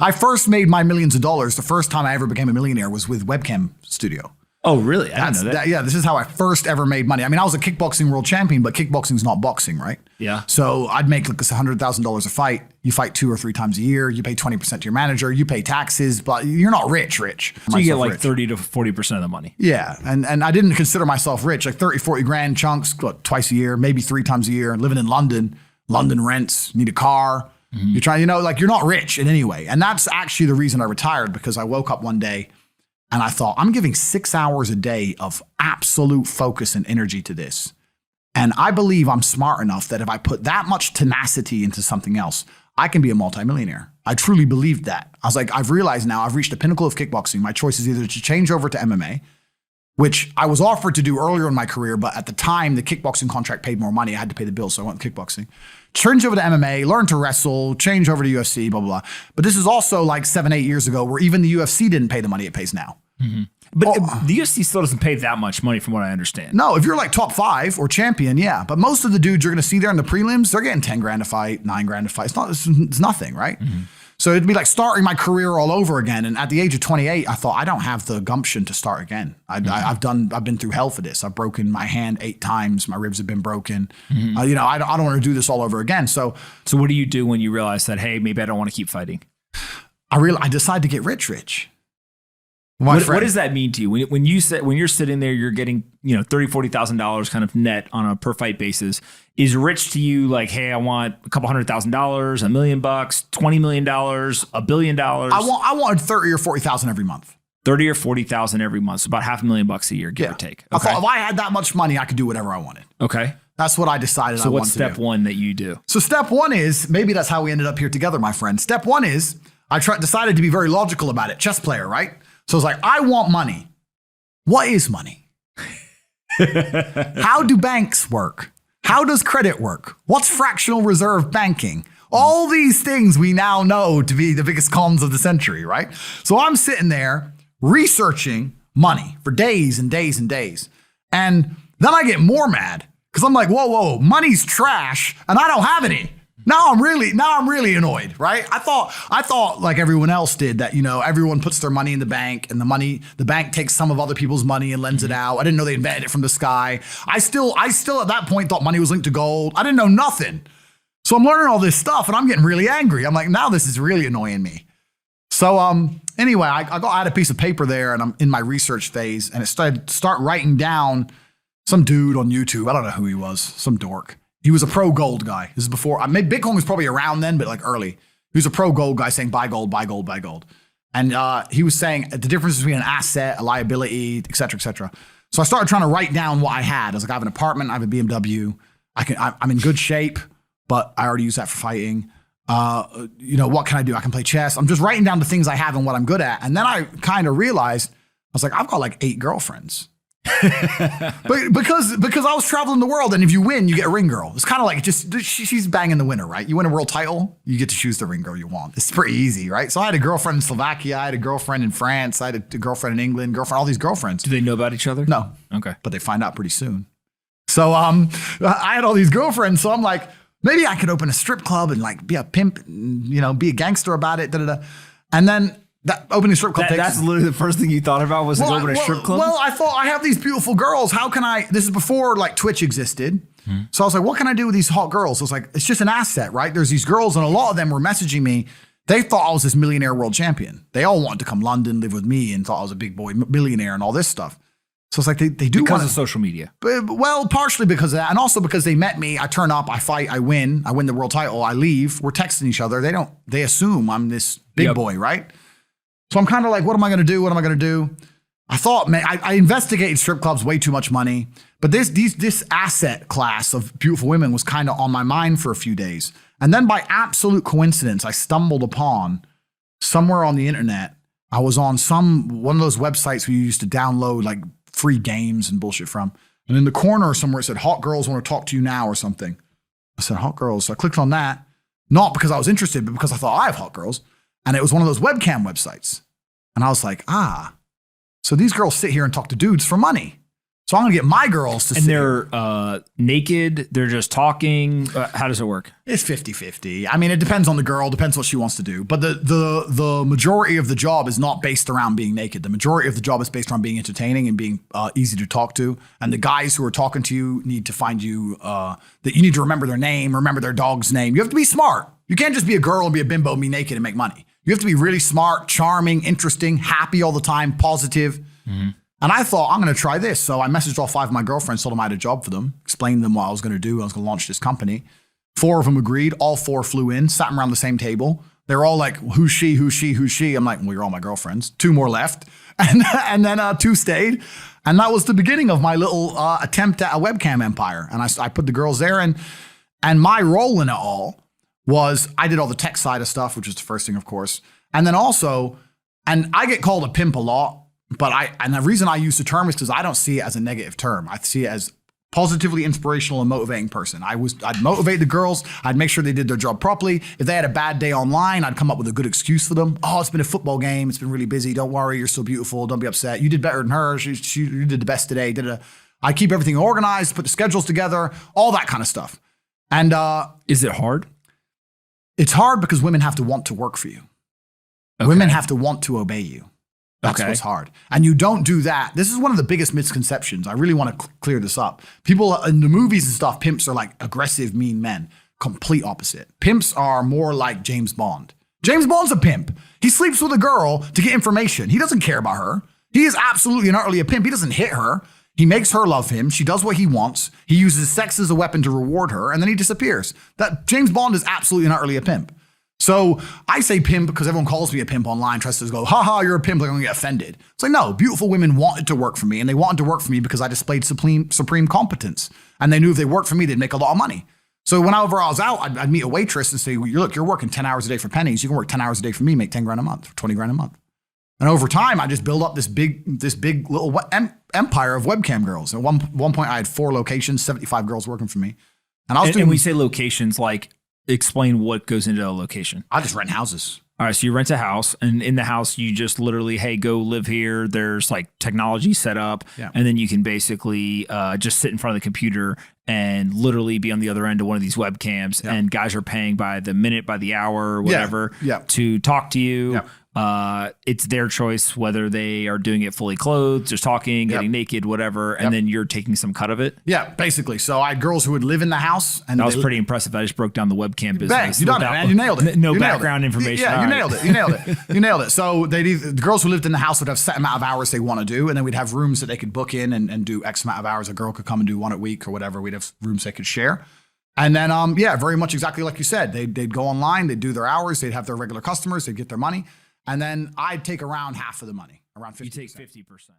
I first made my millions of dollars. The first time I ever became a millionaire was with Webcam Studio. Oh, really? I didn't know that. Yeah, this is how I first ever made money. I mean, I was a kickboxing world champion, but kickboxing's not boxing, right? Yeah. So I'd make like $100,000 a fight. You fight 2 or 3 times a year. You pay 20% to your manager. You pay taxes, but you're not rich. So you get like 30 to 40% of the money. Yeah. And I didn't consider myself rich, like 30, 40 grand chunks, what, twice a year, maybe 3 times a year, living in London, London rents, need a car. You're trying, like you're not rich in any way. And that's actually the reason I retired, because I woke up one day and I thought, I'm giving 6 hours a day of absolute focus and energy to this. And I believe I'm smart enough that if I put that much tenacity into something else, I can be a multimillionaire. I truly believed that. I was like, I've realized now I've reached the pinnacle of kickboxing. My choice is either to change over to MMA, which I was offered to do earlier in my career, but at the time, the kickboxing contract paid more money. I had to pay the bill, so I went kickboxing. Change over to MMA, learn to wrestle, change over to UFC, blah, blah, blah. But this is also like 7, 8 years ago where even the UFC didn't pay the money it pays now. But the UFC still doesn't pay that much money from what I understand. No, if you're like top 5 or champion, yeah. But most of the dudes you're going to see there in the prelims, they're getting 10 grand a fight, 9 grand a fight. It's nothing, right? So it'd be like starting my career all over again. And at the age of 28, I thought, I don't have the gumption to start again. I've been through hell for this. I've broken my hand 8 times. My ribs have been broken. I don't want to do this all over again. So what do you do when you realize that, hey, maybe I don't want to keep fighting? I decided to get rich. What does that mean to you? When you're sitting there, you're getting, $30,000, $40,000 kind of net on a per fight basis. Is rich to you like, hey, I want a couple $100,000, $1 million, $20 million, $1 billion? I wanted 30 or 40,000 every month. 30 or 40,000 every month, so about $500,000 a year, give or take. Okay. I thought if I had that much money, I could do whatever I wanted. Okay. That's what I decided. So what's step 1 that you do? So step 1 is, maybe that's how we ended up here together, my friend. Step 1 is I decided to be very logical about it. Chess player, right? So it's like, I want money. What is money? How do banks work? How does credit work? What's fractional reserve banking? All these things we now know to be the biggest cons of the century, right? So I'm sitting there researching money for days and days and days. And then I get more mad because I'm like, whoa, money's trash and I don't have any. Now I'm really annoyed, right? I thought like everyone else did that, everyone puts their money in the bank and the bank takes some of other people's money and lends it out. I didn't know they invented it from the sky. I still at that point thought money was linked to gold. I didn't know nothing. So I'm learning all this stuff and I'm getting really angry. I'm like, now this is really annoying me. So anyway, I had a piece of paper there and I'm in my research phase and it start writing down some dude on YouTube. I don't know who he was, some dork. He was a pro gold guy. This is before, Bitcoin was probably around then, but like early. He was a pro gold guy saying buy gold, buy gold, buy gold. And he was saying the difference between an asset, a liability, et cetera, et cetera. So I started trying to write down what I had. I was like, I have an apartment, I have a BMW. I'm in good shape, but I already use that for fighting. What can I do? I can play chess. I'm just writing down the things I have and what I'm good at. And then I kind of realized, I was like, I've got like 8 girlfriends. But because I was traveling the world and if you win, you get a ring girl. It's kind of like she's banging the winner, right? You win a world title, you get to choose the ring girl you want. It's pretty easy, right? So I had a girlfriend in Slovakia, I had a girlfriend in France, I had a girlfriend in England, all these girlfriends. Do they know about each other? No. Okay. But they find out pretty soon. So I had all these girlfriends, so I'm like, maybe I could open a strip club and like be a pimp, and, be a gangster about it. And then that opening strip club that's literally the first thing you thought about was opening a strip club? Well, I thought I have these beautiful girls. How can this is before like Twitch existed. So I was like, what can I do with these hot girls? I was like, it's just an asset, right? There's these girls and a lot of them were messaging me. They thought I was this millionaire world champion. They all wanted to come London, live with me and thought I was a big boy millionaire and all this stuff. So it's like they do because of social media. Well, partially because of that. And also because they met me. I turn up, I fight, I win the world title, I leave. We're texting each other. They assume I'm this big boy, right? So I'm kind of like, what am I going to do? What am I going to do? I thought, man, I investigated strip clubs, way too much money. But this asset class of beautiful women was kind of on my mind for a few days. And then by absolute coincidence, I stumbled upon somewhere on the internet. I was on one of those websites where you used to download like free games and bullshit from. And in the corner somewhere it said, hot girls want to talk to you now or something. I said, hot girls. So I clicked on that, not because I was interested, but because I thought I have hot girls. And it was one of those webcam websites. And I was like, so these girls sit here and talk to dudes for money. So I'm going to get my girls to and sit they're naked. They're just talking. How does it work? It's 50-50. I mean, it depends on the girl, depends what she wants to do. But the majority of the job is not based around being naked. The majority of the job is based around being entertaining and being easy to talk to. And the guys who are talking to you need to find you, that you need to remember their name, remember their dog's name. You have to be smart. You can't just be a girl and be a bimbo and be naked and make money. You have to be really smart, charming, interesting, happy all the time, positive. Mm-hmm. And I thought, I'm going to try this. So I messaged all 5 of my girlfriends, told them I had a job for them, explained to them what I was going to do. I was going to launch this company. 4 of them agreed. All 4 flew in, sat around the same table. They were all like, who's she, who's she, who's she? I'm like, well, you're all my girlfriends. 2 more left. And then 2 stayed. And that was the beginning of my little attempt at a webcam empire. And I put the girls there. And my role in it all was I did all the tech side of stuff, which is the first thing, of course. And then also, and I get called a pimp a lot. But the reason I use the term is because I don't see it as a negative term. I see it as positively inspirational and motivating person. I'd motivate the girls. I'd make sure they did their job properly. If they had a bad day online, I'd come up with a good excuse for them. Oh, it's been a football game. It's been really busy. Don't worry. You're so beautiful. Don't be upset. You did better than her. You did the best today. I keep everything organized, put the schedules together, all that kind of stuff. And is it hard? It's hard because women have to want to work for you. Okay. Women have to want to obey you. That's what's hard. And you don't do that. This is one of the biggest misconceptions. I really want to clear this up. People in the movies and stuff, pimps are like aggressive, mean men. Complete opposite. Pimps are more like James Bond. James Bond's a pimp. He sleeps with a girl to get information. He doesn't care about her. He is absolutely and utterly a pimp. He doesn't hit her. He makes her love him. She does what he wants. He uses sex as a weapon to reward her, and then he disappears. That James Bond is absolutely and utterly a pimp. So I say pimp because everyone calls me a pimp online, tries to go, haha, you're a pimp, like I'm gonna get offended. It's like, no, beautiful women wanted to work for me, and they wanted to work for me because I displayed supreme competence. And they knew if they worked for me, they'd make a lot of money. So whenever I was out, I'd meet a waitress and say, well, look, you're working 10 hours a day for pennies. You can work 10 hours a day for me, make 10 grand a month, 20 grand a month. And over time, I just build up this big little empire of webcam girls. At one point, I had 4 locations, 75 girls working for me. And I was doing. And we say locations, like, explain what goes into a location. I just rent houses. All right. So you rent a house, and in the house, you just literally, hey, go live here. There's like technology set up. Yeah. And then you can basically just sit in front of the computer and literally be on the other end of one of these webcams. Yeah. And guys are paying by the minute, by the hour, whatever, to talk to you. Yeah. It's their choice whether they are doing it fully clothed, just talking, getting naked, whatever, and then you're taking some cut of it. Yeah, basically. So I had girls who would live in the house, and that was pretty impressive. I just broke down the webcam business. You done it, man. You nailed it. No background information. Yeah, you nailed it. You nailed it. You nailed it. So the girls who lived in the house would have set amount of hours they want to do, and then we'd have rooms that they could book in and do X amount of hours. A girl could come and do 1 a week or whatever. We'd have rooms they could share. And then, very much exactly like you said. They'd go online, they'd do their hours, they'd have their regular customers, they'd get their money. And then I'd take around half of the money, around 50%. You take 50%.